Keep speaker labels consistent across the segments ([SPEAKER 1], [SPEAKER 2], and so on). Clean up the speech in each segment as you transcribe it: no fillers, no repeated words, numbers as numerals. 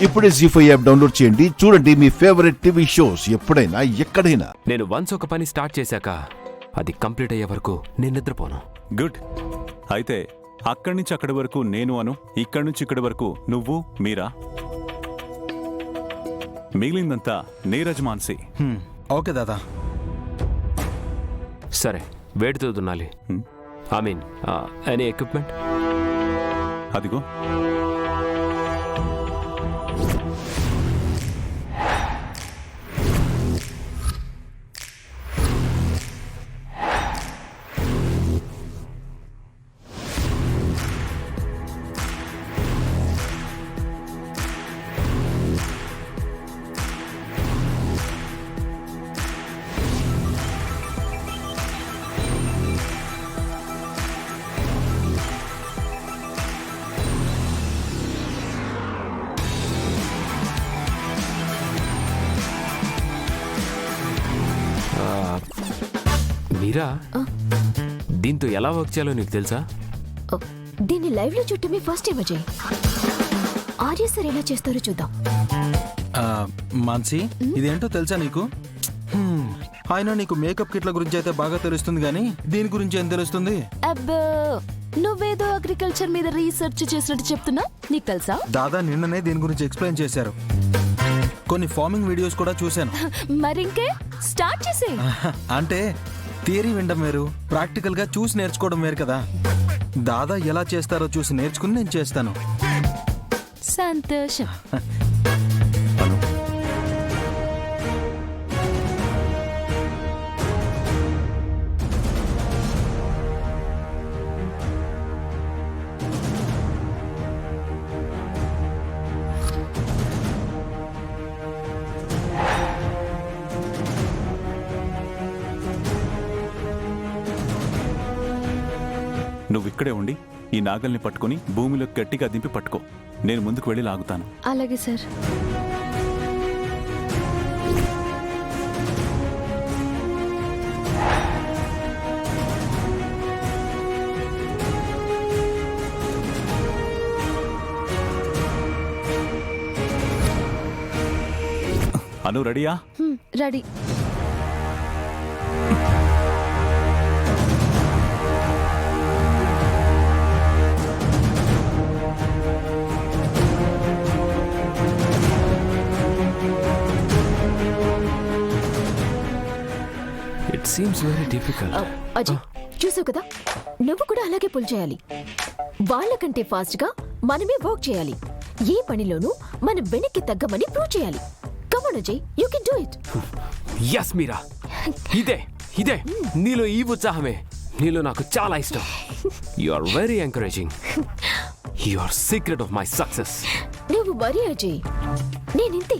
[SPEAKER 1] ఇప్పుడే జీ5 app download చేయండి. చూడండి మీ ఫేవరెట్ టీవీ షోస్ ఎప్పుడైనా ఎక్కడైనా.
[SPEAKER 2] నేను వన్స్ ఒక పని స్టార్ట్ చేశాక అది కంప్లీట్ అయ్యే వరకు నేను నిద్రపోను.
[SPEAKER 3] గుడ్. అయితే అక్కడి నుంచి అక్కడి వరకు నేను అను, ఇక్కడి నుంచి ఇక్కడి వరకు నువ్వు, మీరా, మిగిలిందంతా నీరజ్ మాన్సి.
[SPEAKER 4] ఓకే దాదా.
[SPEAKER 2] సరే, వేడితో దున్నాలి. I mean any equipment?
[SPEAKER 3] అదిగో.
[SPEAKER 2] మీరా, దీంతో ఎలా వర్క్ చేయాలో నీకు తెలుసా?
[SPEAKER 5] దీన్ని లైవ్ లో చూడటమే first time Ajay. Arya sir ఎలా చేస్తారో చూద్దాం.
[SPEAKER 4] మాన్సి, ఇదేంటో తెలుసా నీకు? ఆయన నీకు మేకప్ కిట్ల గురించి అయితే బాగా తెలుస్తుంది గానీ దీని గురించి ఏం తెలుస్తుంది?
[SPEAKER 5] అబ్బో, నువ్వేదో అగ్రికల్చర్ మీద రీసెర్చ్ చేసినట్టు చెప్తున్నా. నీకు తెలుసా?
[SPEAKER 4] దాదా నిన్ననే దీని గురించి ఎక్స్ప్లెయిన్ చేశారు. కొన్ని ఫార్మింగ్ వీడియోస్ కూడా చూశాను.
[SPEAKER 5] మరింకే స్టార్ట్ చేసే.
[SPEAKER 4] అంటే థియరీ వినడం వేరు, ప్రాక్టికల్ గా చూసి నేర్చుకోవడం వేరు కదా. దాదా ఎలా చేస్తారో చూసి నేర్చుకుని నేను చేస్తాను.
[SPEAKER 5] సంతోషం.
[SPEAKER 3] నువ్వు ఇక్కడే ఉండి ఈ నాగల్ని పట్టుకుని భూమిలో గట్టిగా దింపి పట్టుకో. నేను ముందుకు వెళ్ళి లాగుతాను.
[SPEAKER 5] అలాగే సార్.
[SPEAKER 3] అను, రెడీయా?
[SPEAKER 5] Ready.
[SPEAKER 2] It seems very difficult.
[SPEAKER 5] Ajay, చూసావు కదా, నువ్వు కూడా అలాగే పుల్ చేయాలి. వాళ్ళకంటే ఫాస్ట్ గా మనమే వర్క్ చేయాలి. ఏ పనిలోనూ మనం వెనక్కి తగ్గమని ప్రూవ్ చేయాలి. Come on Ajay, you can do it.
[SPEAKER 2] yes Meera, ఇదే ఇదే నీలో ఈ ఉత్సాహమే నీలో నాకు చాలా ఇష్టం. You are very encouraging. You are secret of my success.
[SPEAKER 5] నువ్వు వరి అజయ్, నేనింతే.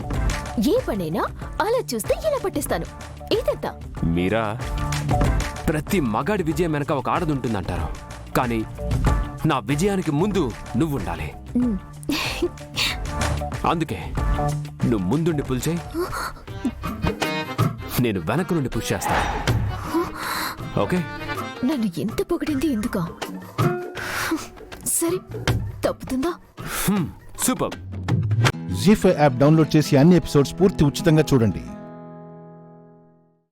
[SPEAKER 5] ఏ పనైనా అలా చూస్తే ఇలా పట్టిస్తాను. ఇదంతా.
[SPEAKER 2] మీరా, ప్రతి మగాడి విజయం వెనక ఒక ఆడది ఉంటుందంటారు, కానీ నా విజయానికి ముందు నువ్వు ఉండాలి. అందుకే నువ్వు ముందుండి పుల్ చేయి, నేను వెనక నుండి పుష్ చేస్తాను. ఓకే?
[SPEAKER 5] నన్ను ఎంత పొగిడింది ఎందుకా? సరే, తప్పుతుందా?
[SPEAKER 2] సూపర్.
[SPEAKER 1] జీ5 యాప్ డౌన్లోడ్ చేసి అన్ని ఎపిసోడ్స్ పూర్తి ఉచితంగా చూడండి.